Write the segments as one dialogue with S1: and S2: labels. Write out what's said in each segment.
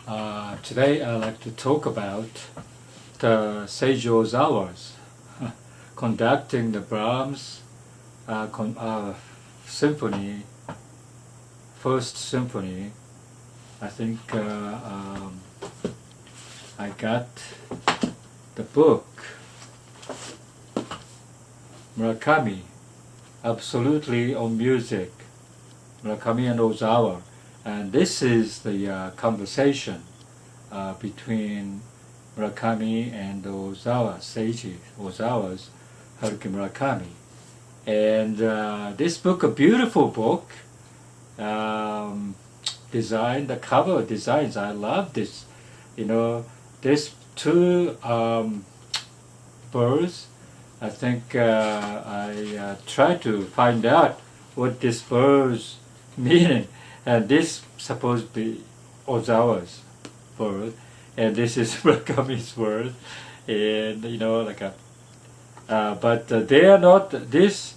S1: Today I'd like to talk about the Seiji Ozawa's conducting the Brahms symphony, first symphony. I think I got the book Murakami, Absolutely on Music, Murakami and Ozawa. And this is the conversation between Murakami and Ozawa, Seiji Ozawa's Haruki Murakami. And this book, a beautiful book, design, the cover designs, I love this. You know, there's two birds. I think I tried to find out what this bird's meaning. And this supposed to be Ozawa's word, and this is Murakami's word, and you know, like a. But they are not. This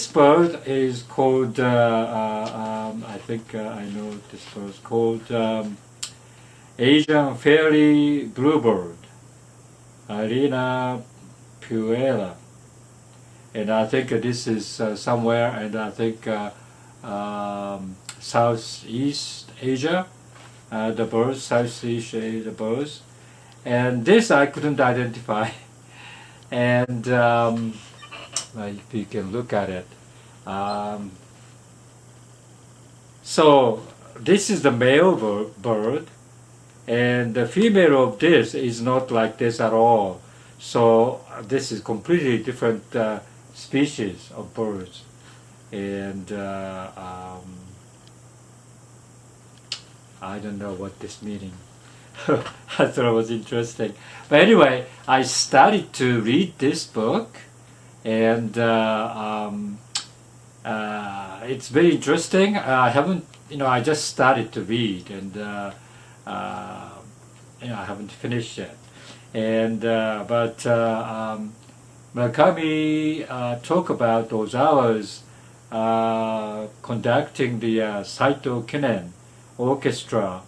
S1: bird is called. I think I know this bird is called Asian fairy bluebird, Arena puella, and I think this is somewhere, and I think. Southeast Asia, the birds, Southeast Asia birds, and this I couldn't identify, and if you can look at it. So this is the male bird, and the female of this is not like this at all. So this is completely different species of birds, and I don't know what this meaning. I thought it was interesting. But anyway, I started to read this book, and it's very interesting. I haven't, I just started to read, and I haven't finished yet. And but Murakami talk about Ozawa's conducting the Saito Kinen Orchestra,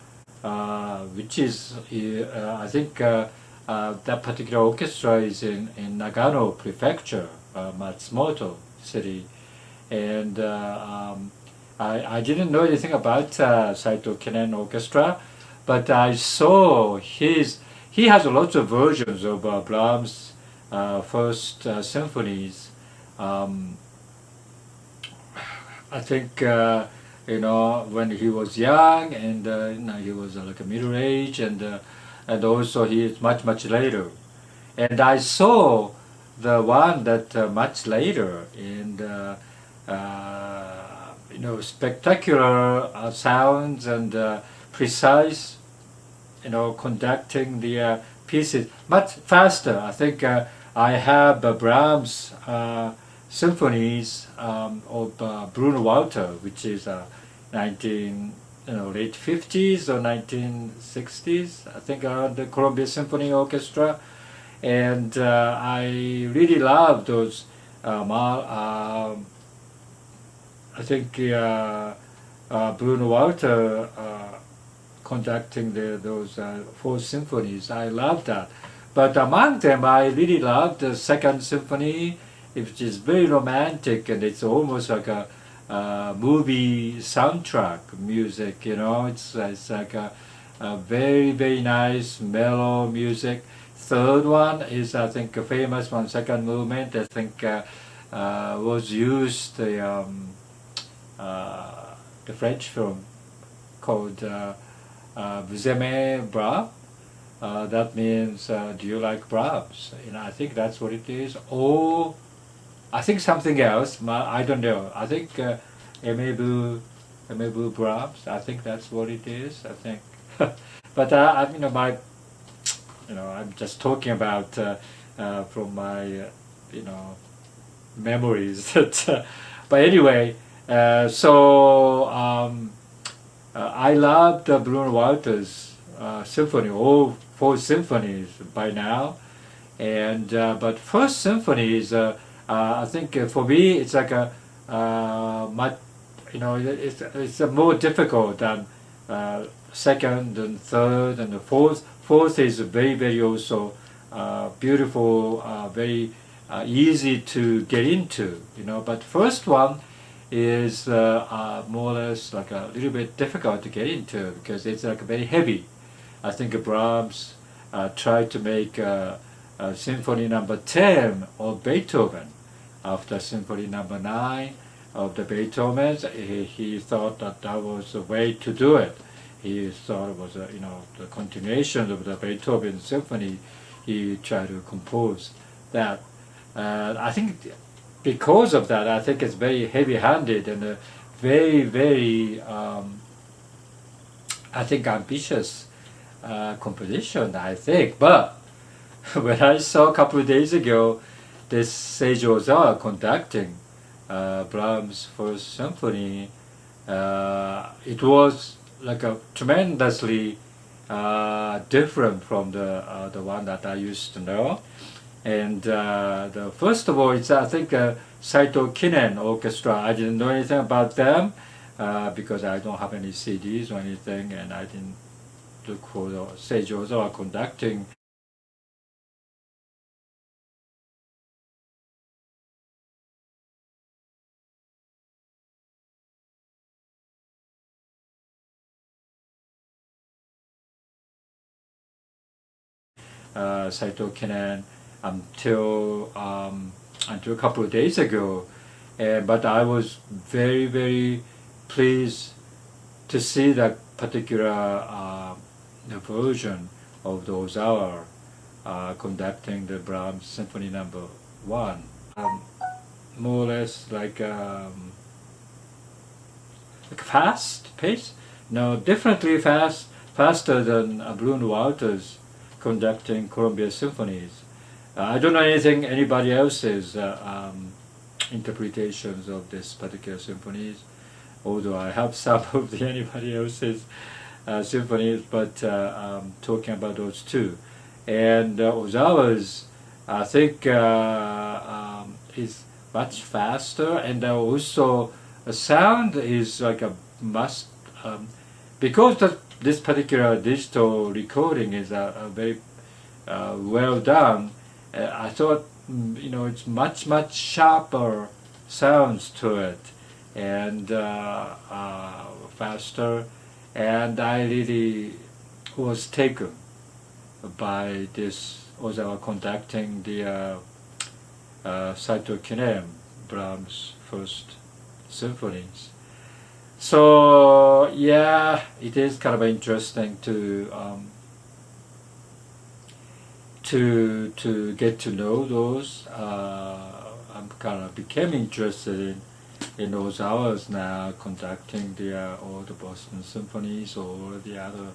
S1: which is, I think that particular orchestra is in Nagano Prefecture, Matsumoto City. And I didn't know anything about Saito Kinen Orchestra, but I saw he has lots of versions of Brahms' first symphonies. I think when he was young, and he was like a middle age, and also he is much later. And I saw the one that much later, and spectacular sounds and precise, conducting the pieces much faster. I think I have Brahms symphonies of Bruno Walter, which is late 50s or 1960s, I think, around the Columbia Symphony Orchestra, and I really love those. I think Bruno Walter conducting those four symphonies. I love that, but among them, I really love the second symphony, which is very romantic, and it's almost like a movie soundtrack music. It's like a very nice mellow music. Third one is, I think, a famous one, second movement. I think was used the French film called Vous aimez Brahms? That means, do you like Brahms? I think that's what it is. Or I think something else. I don't know. I think aimez-vous Brahms. I think that's what it is. I think, but I'm just talking about from my memories. But anyway, so I loved Bruno Walter's symphony, all four symphonies by now, and but first symphony is I think for me it's like a much, it's more difficult than second and third and the fourth. Fourth is very, very also beautiful, very easy to get into, But first one is more or less like a little bit difficult to get into because it's like very heavy. I think Brahms tried to make Symphony Number 10 of Beethoven after Symphony Number 9 of the Beethoven. He thought that was the way to do it. He thought it was the continuation of the Beethoven symphony. He tried to compose that. I think because of that, I think it's very heavy-handed and a very, very, I think, ambitious composition, I think. But when I saw a couple of days ago this Seiji Ozawa conducting Brahms' First Symphony, it was like a tremendously different from the one that I used to know. And first of all, it's I think Saito Kinen Orchestra. I didn't know anything about them because I don't have any CDs or anything, and I didn't look for the Seiji Ozawa conducting. Saito Kinen until a couple of days ago, but I was very, very pleased to see that particular the version of the Ozawa conducting the Brahms Symphony Number 1. More or less like fast pace. No, definitely faster than Bruno Walters conducting Columbia symphonies. I don't know anybody else's interpretations of this particular symphonies, although I have some of anybody else's symphonies, but talking about those two. And Ozawa's, I think, is much faster, and also the sound is like a must, because this particular digital recording is a very well done. I thought, it's much sharper sounds to it, and faster, and I really was taken by this Ozawa conducting the Saito Kinen Brahms' First Symphonies. So yeah, it is kind of interesting to get to know those. I'm kind of became interested in Ozawa's now conducting all the Boston symphonies or the other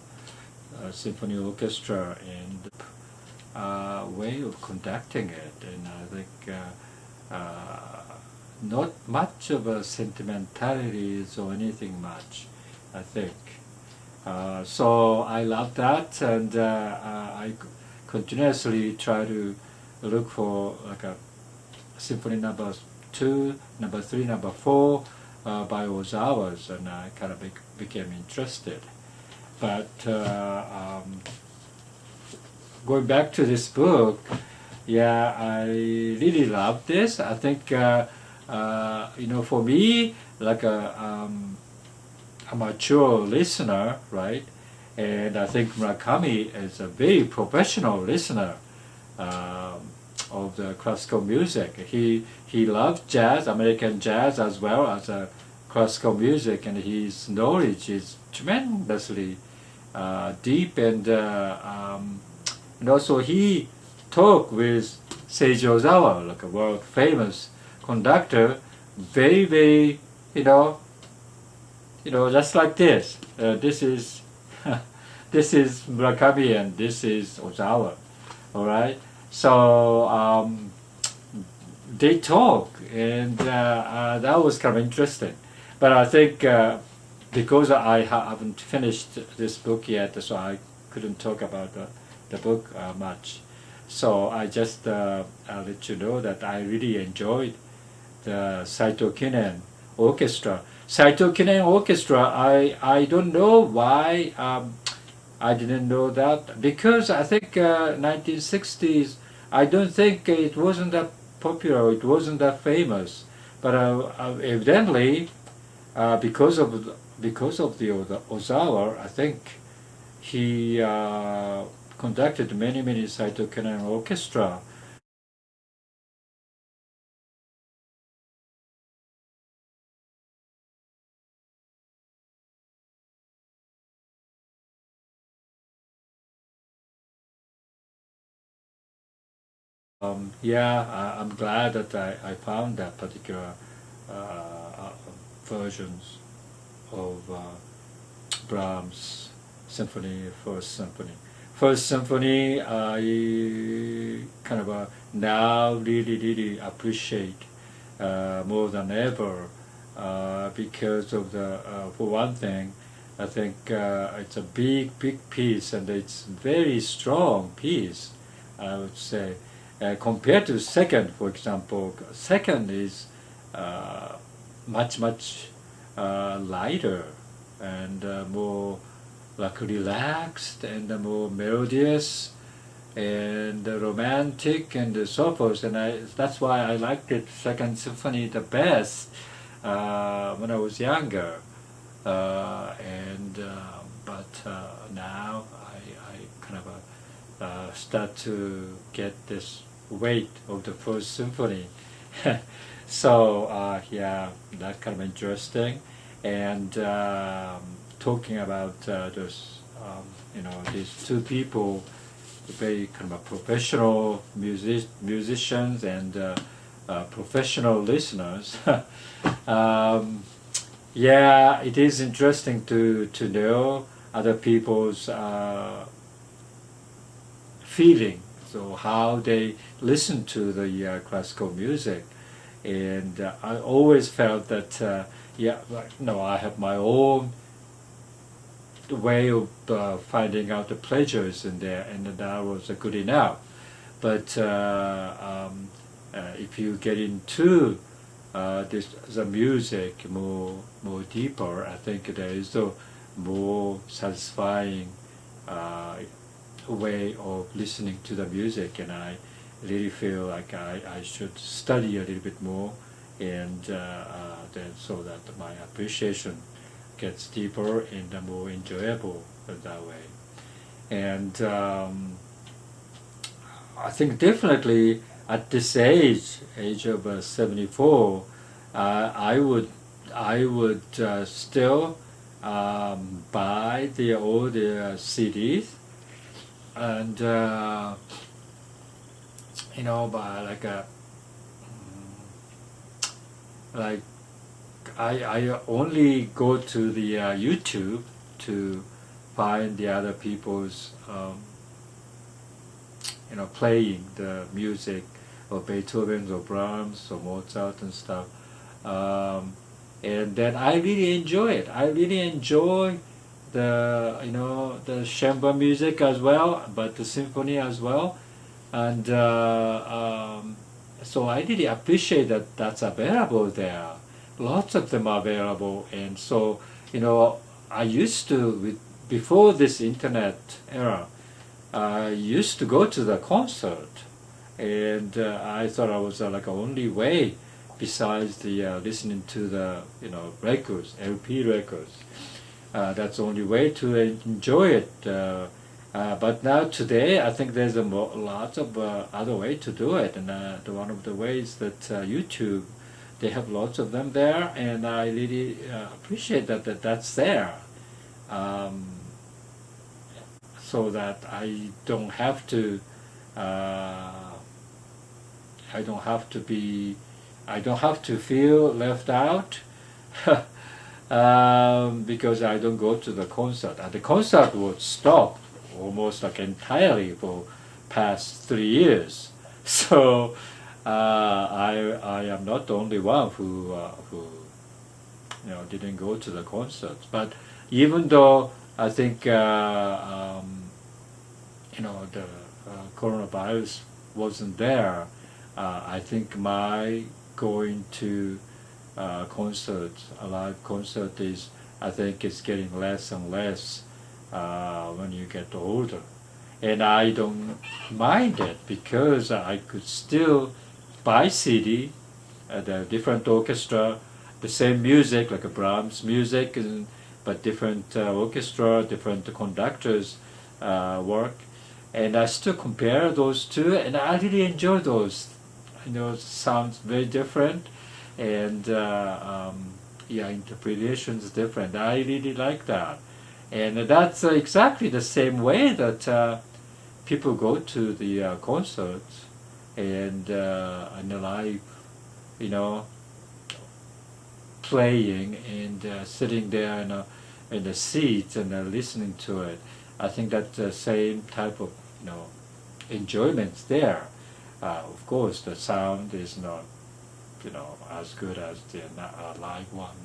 S1: symphony orchestra and way of conducting it, and I think not much of a sentimentalities or anything much, I think. So I love that, and I continuously try to look for like a symphony number 2, number 3, number 4 by Ozawa's, and I kind of became interested. But going back to this book, yeah, I really love this. I think for me, like a mature listener, right? And I think Murakami is a very professional listener of the classical music. He loved jazz, American jazz, as well as classical music, and his knowledge is tremendously deep, and also he talked with Seiji Ozawa, like a world famous conductor, very, very, just like this. This is this is Murakami and this is Ozawa. All right. So they talk, and that was kind of interesting. But I think because I haven't finished this book yet, so I couldn't talk about the book much. So I just I'll let you know that I really enjoyed the Saito Kinen Orchestra. Saito Kinen Orchestra. I don't know why I didn't know that because I think 1960s. I don't think it wasn't that popular. It wasn't that famous. But evidently, because of the Ozawa, I think he conducted many Saito Kinen Orchestra. Yeah, I'm glad that I found that particular versions of Brahms symphony, first symphony. First symphony, I kind of now really appreciate more than ever because of for one thing, I think it's a big piece and it's very strong piece, I would say. Compared to second, for example, second is much lighter and more like relaxed and more melodious and romantic and so forth. And that's why I liked it Second Symphony the best when I was younger. But now I kind of start to get this weight of the first symphony. So yeah, that's kind of interesting. And talking about those, these two people, very kind of professional musicians and professional listeners. Yeah, it is interesting to know other people's feeling, so how they listen to the classical music. And I always felt that I have my own way of finding out the pleasures in there, and that was good enough. But if you get into the music more deeper, I think there is a more satisfying way of listening to the music, and I really feel like I should study a little bit more, and then so that my appreciation gets deeper and more enjoyable that way. And I think definitely at this age of 74, I would still buy all the CDs and by like I only go to the YouTube to find the other people's playing the music of Beethoven or Brahms or Mozart and stuff, and then I really enjoy it. I really enjoy the chamber music as well, but the symphony as well, and so I really appreciate that that's available there. Lots of them are available, and so I used to before this internet era. I used to go to the concert, and I thought I was like only way besides the listening to the records, LP records. That's the only way to enjoy it. But now today, I think there's lots of other way to do it, and one of the ways that YouTube, they have lots of them there, and I really appreciate that's there. So that I don't have to feel left out because I don't go to the concert. And the concert would stop almost like entirely for past 3 years. So I am not the only one who didn't go to the concerts. But even though I think the coronavirus wasn't there, I think my going to concert, a live concert is, I think it's getting less and less when you get older. And I don't mind it because I could still buy CD, the different orchestra, the same music like a Brahms music, but different orchestra, different conductors work, and I still compare those two, and I really enjoy those. I know it sounds very different, and yeah, interpretations different. I really like that, and that's exactly the same way that people go to the concerts and the live, you know, playing and sitting there in the seats and listening to it. I think that the same type of enjoyment's there. Of course, the sound is not as good as the live one.